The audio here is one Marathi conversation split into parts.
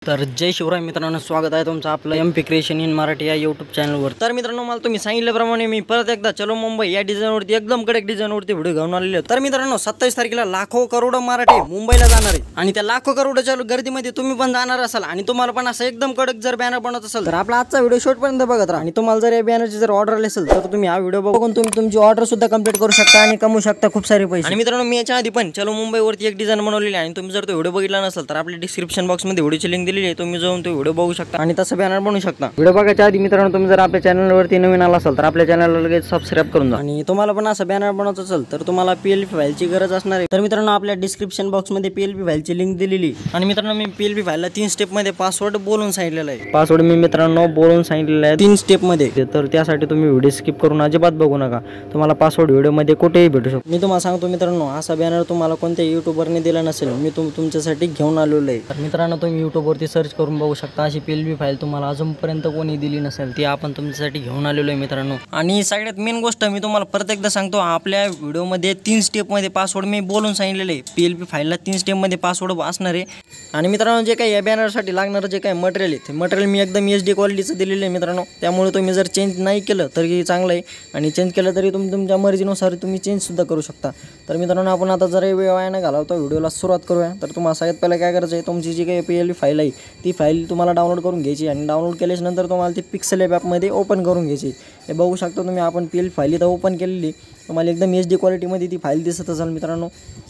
तर जय शिवराय मित्रांनो, स्वागत आहे तुमचं आपलं MP क्रिएशन इन मराठी या यूट्यूब चॅनलवर। तर मित्रांनो, मला तुम्ही सांगितल्याप्रमाणे मी परत एकदा चलो मुंबई या डिझाईनवरती एकदम कडक डिझाईनवरती व्हिडिओ घेऊन आलेलो आहे। तर मित्रांनो, 27 तारखेला लाखो करोड मराठी मुंबईला जाणार आहे आणि त्या लाखो करोडच्या गर्दीमध्ये तुम्ही पण जाणार असाल आणि तुम्हाला पण असं एकदम कडक जर बॅनर बनवत असेल तर आपला आजचा व्हिडिओ शेवटपर्यंत बघत राहा। आणि तुम्हाला जर या बॅनरची जर ऑर्डर आली असेल तर तुम्ही हा व्हिडिओ बघून तुम्ही तुमची ऑर्डर सुद्धा कंप्लीट करू शकता आणि कमवू शकता खूप सारे पैसे। आणि मित्रांनो, मी याच्या आधी पण चलो मुंबईवरती एक डिझाईन बनवलेली आहे आणि तुम्ही जर तो व्हिडिओ बघितला नसेल तर आपल्या डिस्क्रिप्शन बॉक्समध्ये व्हिडिओची लिंक दिलेली आहे, तुम्ही जाऊन तो व्हिडिओ बघू शकता आणि तसं बॅनर बनवू शकता। व्हिडिओ बघायच्या आधी मित्रांनो, तुम्ही जर आपल्या चॅनलवरती नवीन आला असाल तर आपल्या चॅनलला लगेच सबस्क्राइब करून जा। आणि तुम्हाला पण असं बॅनर बनवायचं असेल तर तुम्हाला PLP फाईलची गरज असणार आहे। तर मित्रांनो, आपल्या डिस्क्रिप्शन बॉक्समध्ये PLP फाईलची लिंक दिलेली आणि मित्रांनो, मी PLP फाईलला 3 स्टेपमध्ये पासवर्ड बोलून सांगितलेला आहे। पासवर्ड मी मित्रांनो बोलून सांगितलेला आहे 3 स्टेपमध्ये। तर त्यासाठी तुम्ही व्हिडिओ स्किप करून अजिबात बघू नका, तुम्हाला पासवर्ड व्हिडिओमध्ये कुठेही भेटू शकतो। मी तुम्हाला सांगतो मित्रांनो, असा बॅनर तुम्हाला कोणत्याही युट्यूबरने दिला नसेल, मी तुमच्यासाठी घेऊन आलेलो आहे। तर मित्रांनो, तुम्ही युट्यूबवरती सर्च करून बघू शकता, अशी PLP फाईल तुम्हाला अजूनपर्यंत कोणी दिली नसेल, ती आपण तुमच्यासाठी घेऊन आलेलो आहे मित्रांनो। आणि सगळ्यात मेन गोष्ट मी तुम्हाला परत एकदा सांगतो, आपल्या व्हिडिओमध्ये 3 स्टेपमध्ये पासवर्ड मी बोलून सांगितलेले आहे। PLP फाईलला 3 स्टेपमध्ये पासवर्ड असणार आहे। आणि मित्रांनो, जे काही या बॅनरसाठी लागणारं जे काही मटेरियल आहे ते मटेरियल मी एकदम HD क्वालिटीचं दिलेलं आहे मित्रांनो। त्यामुळे तुम्ही जर चेंज नाही केलं तरी चांगलं आहे आणि चेंज केलं तरी तुम्ही तुमच्या मर्जीनुसार तुम्ही चेंजसुद्धा करू शकता। तर मित्रांनो, आपण आता जरा वेळ वाया न घालवता व्हिडिओला सुरुवात करूया। तर तुम्हाला सगळ्यात पहिलं काय करायचं आहे, तुमची जी काही PLP फाईल आहे ती फाईल तुम्हाला डाउनलोड करून घ्यायची आणि डाउनलोड केल्यानंतर तुम्हाला ती पिक्सेल ॲपमध्ये ओपन करून घ्यायची। हे बघू शकता तुम्ही, आपण PLP फाईल इथं ओपन केलेली, तुम्हाला एकदम HD क्वालिटीमध्ये ती फाईल दिसत असेल मित्रांनो।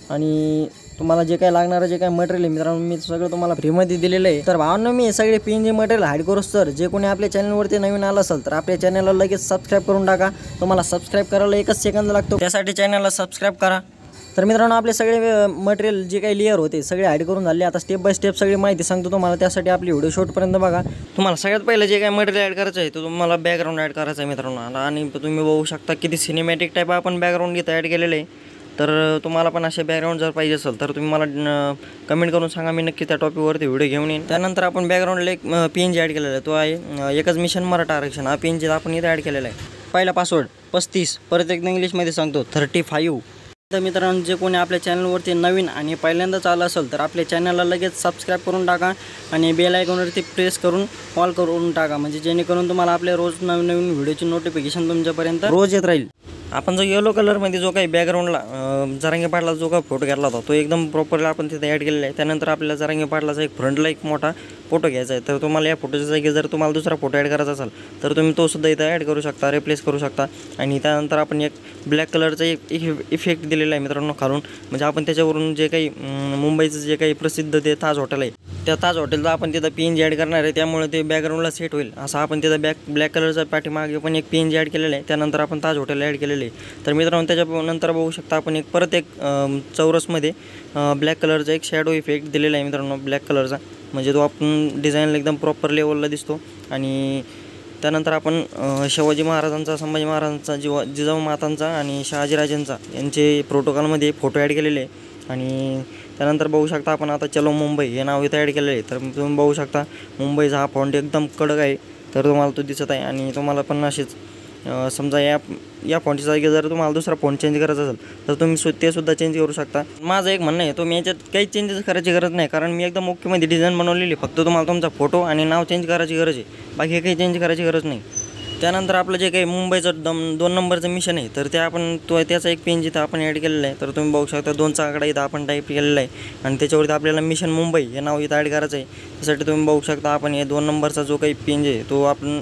आणि तुम्हाला जे काही लागणारं जे काही मटेरियल आहे मित्रांनो, मी सगळं तुम्हाला फ्रीमध्ये दिलेलं आहे। तर भावांनो, मी सगळे PNG मटेरियल हाईड करूच तर जे कोणी आपल्या चॅनलवरती नवीन आलं असेल तर आपल्या चॅनलला लगेच सबस्क्राईब करून टाका। तुम्हाला सबस्क्राईब करायला 1 सेकंद लागतो, त्यासाठी चॅनलला सबस्क्राईब करा। तर मित्रांनो, आपले सगळे मटेरियल जे काही लेअर होते सगळे हाईड करून झाले। आता स्टेप बाय स्टेप सगळी माहिती सांगतो तुम्हाला, त्यासाठी आपली व्हिडिओ शेवटपर्यंत बघा। तुम्हाला सगळ्यात पहिलं जे काही मटेरियल ॲड करायचं आहे तो तुम्हाला बॅकग्राऊंड ॲड करायचं आहे मित्रांनो। आणि तुम्ही बघू शकता किती सिनेमॅटिक टाईप आपण बॅकग्राऊंड इथं ॲड केलेलं आहे। तर तुम्हाला पण असे बॅकग्राऊंड जर पाहिजे असेल तर तुम्ही मला कमेंट करून सांगा, मी नक्की त्या टॉपिकवरती व्हिडिओ घेऊन येईन। त्यानंतर आपण बॅकग्राऊंडला एक PNG ॲड केलेला आहे, तो आहे एकच मिशन मराठा आरक्षण। हा PNG आपण इथं ॲड केलेला आहे। पहिला पासवर्ड 35, परत एकदा इंग्लिशमध्ये सांगतो 35। तर मित्रांनो, जे कोणी आपल्या चॅनलवरती नवीन आणि पहिल्यांदाच आलं असेल तर आपल्या चॅनलला लगेच सबस्क्राईब करून टाका आणि बेल आयकॉनवरती प्रेस करून ऑल करून टाका, म्हणजे जेणेकरून तुम्हाला आपल्या रोज नवीन नवीन व्हिडिओची नोटिफिकेशन तुमच्यापर्यंत रोज येत राहील। आपण जो येलो कलरमध्ये जो काही बॅकग्राऊंडला जरांगे पाटला जो काही फोटो घेतला होता तो एकदम प्रॉपरली आपण तिथे ॲड केलेला आहे। त्यानंतर आपल्याला जरांगे पाटलाचा एक फ्रंटला एक मोठा फोटो घ्यायचा आहे। तर तुम्हाला या फोटोच्या जागी जर तुम्हाला दुसरा फोटो ॲड करायचा असेल तर तुम्ही तो सुद्धा इथं ॲड करू शकता, रिप्लेस करू शकता। आणि त्यानंतर आपण एक ब्लॅक कलरचा एक इफेक्ट दिलेला आहे मित्रांनो खालून, म्हणजे आपण त्याच्यावरून जे काही मुंबईचं जे काही प्रसिद्ध ते ताज हॉटेल आहे त्या ताज हॉटेलला आपण तिथं PNG ॲड करणार आहे, त्यामुळे ते बॅकग्राऊंडला सेट होईल असं आपण तिथं ब्लॅक कलरचा पाठीमागे पण एक PNG ॲड केलेलं आहे। त्यानंतर आपण ताज हॉटेल ॲड केलेलं आहे। तर मित्रांनो, त्याच्यानंतर बघू शकता आपण एक परत एक चौरसमध्ये ब्लॅक कलरचा एक शॅडो इफेक्ट दिलेला आहे मित्रांनो, ब्लॅक कलरचा, म्हणजे तो आपण डिझाईनला एकदम प्रॉपर लेवलला दिसतो। आणि त्यानंतर आपण शिवाजी महाराजांचा, संभाजी महाराजांचा, जिजाऊ मातांचा आणि शहाजीराजांचा यांचे प्रोटोकॉलमध्ये फोटो ॲड केलेले आहे। आणि त्यानंतर बघू शकता आपण आता चलो मुंबई हे नाव इथं ॲड केलेलं आहे। तर तुम्ही बघू शकता मुंबईचा हा फॉन्ट एकदम कडक आहे, तर तुम्हाला तो दिसत आहे। आणि तुम्हाला पण असेच समजा या फॉन्टच्या जागी जर तुम्हाला दुसरा फॉन्ट चेंज करायचा असेल तर तुम्ही ते सुद्धा चेंज करू शकता। माझं एक म्हणणं आहे, तुम्ही याच्यात काही चेंजेस करायची गरज नाही, कारण मी एकदम ओकेमध्ये डिझाईन बनवलेली, फक्त तुम्हाला तुमचा फोटो आणि नाव चेंज करायची गरज आहे, बाकी काही चेंज करायची गरज नाही। त्यानंतर आपलं जे काही मुंबईचं 2 नंबरचं मिशन आहे तर ते आपण त्याचा एक PNG इथं आपण ॲड केलेला आहे। तर तुम्ही बघू शकता 2चा आकडा इथं आपण टाईप केलेला आहे आणि त्याच्यावरती आपल्याला मिशन मुंबई हे नाव इथं ॲड करायचं आहे। त्यासाठी तुम्ही बघू शकता आपण हे 2 नंबरचा जो काही PNG आहे तो आपण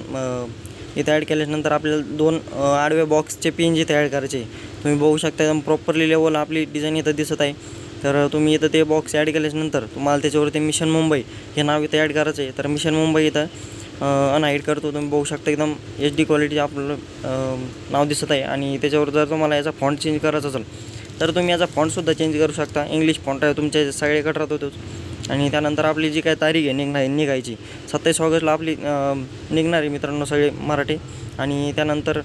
इथं ॲड केल्यानंतर आपल्याला 2 आडव्या बॉक्सचे PNG इथं ॲड करायचे। तुम्ही बघू शकता एकदम प्रॉपरली लेवल आपली डिझाईन इथं दिसत आहे। तर तुम्ही इथं ते बॉक्स ॲड केल्यानंतर तुम्हाला त्याच्यावरती मिशन मुंबई हे नाव इथं ॲड करायचं आहे। तर मिशन मुंबई इथं अनहाईड करतो, तुम्ही बघू शकता एकदम HD क्वालिटी आपलं नाव दिसत आहे। आणि त्याच्यावर जर तुम्हाला याचा फॉन्ट चेंज करायचा असेल तर तुम्ही याचा फॉन्टसुद्धा चेंज करू शकता, इंग्लिश फॉन्ट आहे तुमच्या सगळीकडे राहतो तोच। आणि त्यानंतर आपली जी काय तारीख आहे निघायची 27 ऑगस्टला आपली निघणार आहे मित्रांनो सगळे मराठी। आणि त्यानंतर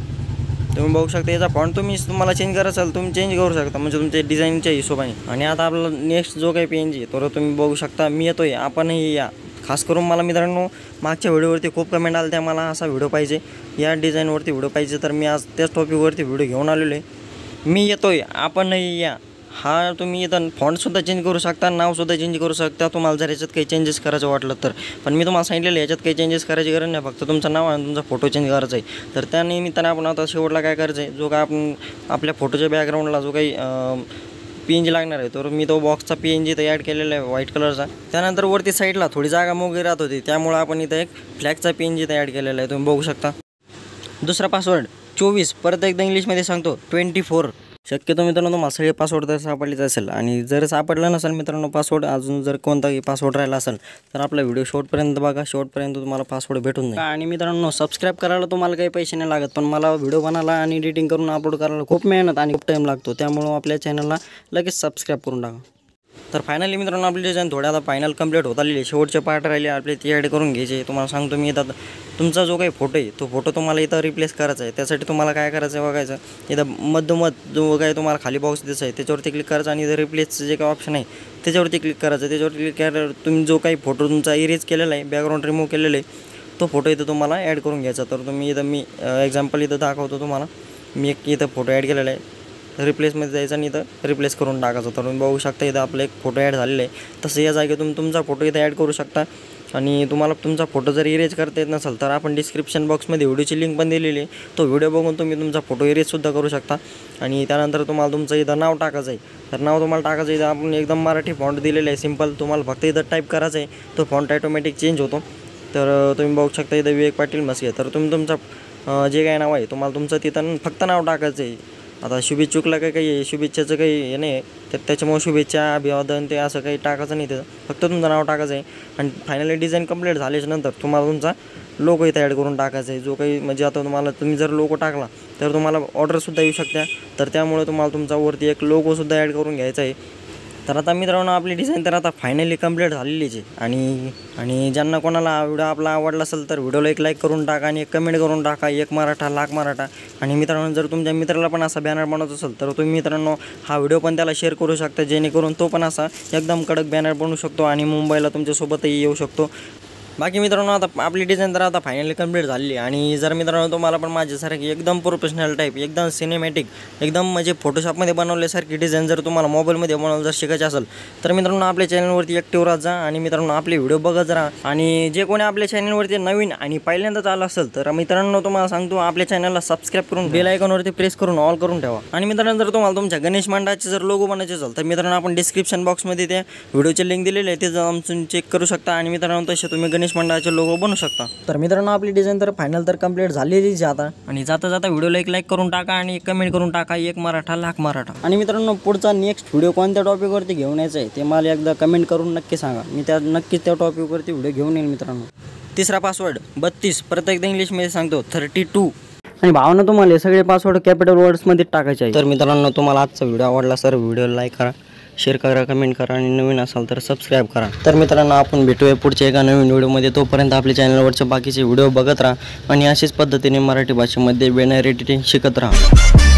तुम्ही बघू शकता याचा फॉन्ट तुम्हाला चेंज करायचा असेल तुम्ही चेंज करू शकता, म्हणजे तुमच्या डिझाईनच्या हिशोबाने। आणि आता आपला नेक्स्ट जो काही PNG आहे तर तुम्ही बघू शकता मी येतोय, आपणही या। खास करून मला मित्रांनो मागच्या व्हिडिओवरती खूप कमेंट आले, त्या मला असा व्हिडिओ पाहिजे, या डिझाईनवरती व्हिडिओ पाहिजे, तर मी आज त्याच टॉपिकवरती व्हिडिओ घेऊन आलेलो आहे। मी येतोय, आपणही या। हा तुम्ही इथं फॉन्टसुद्धा चेंज करू शकता, नावसुद्धा चेंज करू शकता तुम्हाला जर याच्यात काही चेंजेस करायचं वाटलं तर. पण मी तुम्हाला सांगितलेलं याच्यात काही चेंजेस करायची गरज नाही, फक्त तुमचं नाव आणि तुमचा फोटो चेंज करायचा आहे. तर त्या निमित्तानं आपण आता शेवटला काय करायचं आहे, जो काय आपण आपल्या फोटोच्या बॅकग्राऊंडला जो काही PNG लागणार आहे तर मी तो बॉक्सचा PNG इथं ॲड केलेला आहे व्हाईट कलरचा. त्यानंतर वरती साईडला थोडी जागा मोकळी राहत होती, त्यामुळे आपण इथं एक फ्लॅगचा PNG इथं ॲड केलेला आहे, तुम्ही बघू शकता. दुसरा पासवर्ड 24, परत एकदा इंग्लिशमध्ये सांगतो 24. शक्यतो मित्रांनो तुम्हाला सगळे पासवर्ड तर सापडलेच असेल, आणि जर सापडलं नसेल मित्रांनो पासवर्ड, अजून जर कोणताही पासवर्ड राहिला असेल तर आपला व्हिडिओ शेवटपर्यंत बघा, शेवटपर्यंत तुम्हाला पासवर्ड भेटून जाईल. आणि मित्रांनो सबस्क्राईब करायला तुम्हाला काही पैसे नाही लागत, पण मला व्हिडिओ बनायला आणि एडिटिंग करून अपलोड करायला खूप मेहनत आणि खूप टाईम लागतो, त्यामुळं आपल्या चॅनलला लगेच सबस्क्राईब करून टाका. तर फायनली मित्रांनो आपली डिझाईन थोड्या आता फायनल कंप्लीट होत आलेली, शेवटचे पार्ट राहिले आपले ते ॲड करून घ्यायचे. तुम्हाला सांगतो मी इथं तुमचा जो काही फोटो आहे तो फोटो तुम्हाला इथं रिप्लेस करायचा आहे. त्यासाठी तुम्हाला काय करायचं आहे बघायचं, इथं मधोमध जो काही तुम्हाला खाली बॉक्स दिसत आहे त्याच्यावरती क्लिक करायचं आणि इथं रिप्लेसचं जे काही ऑप्शन आहे त्याच्यावरती क्लिक करायचं. त्याच्यावरती क्लिक केल्यावर तुम्ही जो काही फोटो तुमचा इरेज केलेला आहे, बॅकग्राऊंड रिमूव्ह केलेलं आहे, तो फोटो इथं तुम्हाला ॲड करून घ्यायचा. तर तुम्ही इथं मी एक्झाम्पल इथं दाखवतो तुम्हाला. मी एक इथं फोटो ॲड केलेला आहे, रिप्लेसमध्ये जायचं आणि इथं रिप्लेस करून टाकायचं. तर तुम्ही बघू शकता इथं आपलं एक फोटो ॲड झालेला आहे. तसं या जागी तुम्ही तुमचा फोटो इथं ॲड करू शकता. आणि तुम्हाला तुमचा फोटो जर इरेज करता येत नसेल तर आपण डिस्क्रिप्शन बॉक्समध्ये व्हिडिओची लिंक पण दिलेली आहे, तो व्हिडिओ बघून तुम्ही तुमचा फोटो इरेजसुद्धा करू शकता. आणि त्यानंतर तुम्हाला तुमचं इथं नाव टाकायचं आहे. तर नाव तुम्हाला टाकायचं इथं आपण एकदम मराठी फॉन्ट दिलेलं आहे सिम्पल, तुम्हाला फक्त इथं टाईप करायचं आहे, तो फॉन्ट ॲटोमॅटिक चेंज होतो. तर तुम्ही बघू शकता इथं विवेक पाटील मस्के. तर तुम्ही तुमचं जे काही नाव आहे तुम्हाला तुमचं तिथं फक्त नाव टाकायचं आहे. आता शुभेच्छुकला काही शुभेच्छाचं काही हे नाही, तर त्याच्यामुळे शुभेच्छा अभिवादन ते असं काही टाकायचं नाही, त्याचं फक्त तुमचं नाव टाकायचं आहे. आणि फायनली डिझाईन कंप्लीट झाल्याच्यानंतर तुम्हाला तुमचा लोगो इथं ॲड करून टाकायचा आहे. जो काही म्हणजे आता तुम्ही जर लोगो टाकला तर तुम्हाला ऑर्डरसुद्धा येऊ शकते, तर त्यामुळे तुम्हाला तुमचा वरती एक लोगोसुद्धा ॲड करून घ्यायचा आहे. तर आता मित्रांनो आपली डिझाईन तर आता फायनली कंप्लीट झालेलीच आहे. आणि ज्यांना कोणाला हा व्हिडिओ आपला आवडला असेल तर व्हिडिओला एक लाईक करून टाका आणि एक कमेंट करून टाका, एक मराठा लाख मराठा. आणि मित्रांनो जर तुमच्या मित्राला पण असा बॅनर बनवत असेल तर तुम्ही मित्रांनो हा व्हिडिओ पण त्याला शेअर करू शकता, जेणेकरून तो पण असा एकदम कडक बॅनर बनवू शकतो आणि मुंबईला तुमच्यासोबतही येऊ शकतो. बाकी मित्रांनो आता आपली डिझाईन तर आता फायनली कंप्लीट झाली. आणि जर मित्रांनो तुम्हाला पण माझ्यासारखी एकदम प्रोफेशनल टाईप, एकदम सिनेमॅटिक, एकदम म्हणजे फोटोशॉपमध्ये बनवल्यासारखी डिझाईन जर तुम्हाला मोबाईलमध्ये बनवलं जर शिकायचं असेल तर मित्रांनो आपल्या चॅनलवरती ॲक्टिव्ह राहत जा आणि मित्रांनो आपले व्हिडिओ बघत राहा. आणि जे कोणी आपल्या चॅनलवरती नवीन आणि पहिल्यांदाच आलं असेल तर मित्रांनो तुम्हाला सांगतो आपल्या चॅनलला सबस्क्राईब करून बेल आयकॉनवरती प्रेस करून ऑल करून ठेवा. आणि मित्रांनो जर तुम्हाला तुमच्या गणेश मंडळाचे जर लोगो बनायचे असेल तर मित्रांनो आपण डिस्क्रिप्शन बॉक्समध्ये त्या व्हिडिओचे लिंक दिलेले आहे, ते जाऊन चेक करू शकता. आणि मित्रांनो तसे तुम्ही गणेश मंडळाचे लोगो बनवू शकता. तर मित्रांनो आपली डिझाईन तर फायनल तर कंप्लीट झालेलीच आता. आणि जाता जाता व्हिडिओला एक लाईक करून टाका आणि एक कमेंट करून टाका, एक मराठा लाख मराठा. आणि मित्रांनो पुढचा नेक्स्ट व्हिडिओ कोणत्या टॉपिकवरती घेऊन यायचं आहे ते मला एकदा कमेंट करून नक्की सांगा, मी नक्कीच त्या टॉपिकवरती व्हिडिओ घेऊन येईल मित्रांनो. तिसरा पासवर्ड 32, परत एकदा इंग्लिशमध्ये सांगतो 32. आणि भावना तुम्हाला हे सगळे पासवर्ड कॅपिटल वर्ड्समध्ये टाकायचे आहे. तर मित्रांनो तुम्हाला आजचा व्हिडिओ आवडला तर व्हिडिओला लाईक करा, शेअर करा, कमेंट करा आणि नवीन असाल तर सबस्क्राईब करा. तर मित्रांनो आपण भेटूया पुढच्या एका नवीन व्हिडिओमध्ये. तोपर्यंत आपल्या चॅनलवरचे बाकीचे व्हिडिओ बघत राहा आणि अशाच पद्धतीने मराठी भाषेमध्ये बॅनर एडिटिंग शिकत राहा.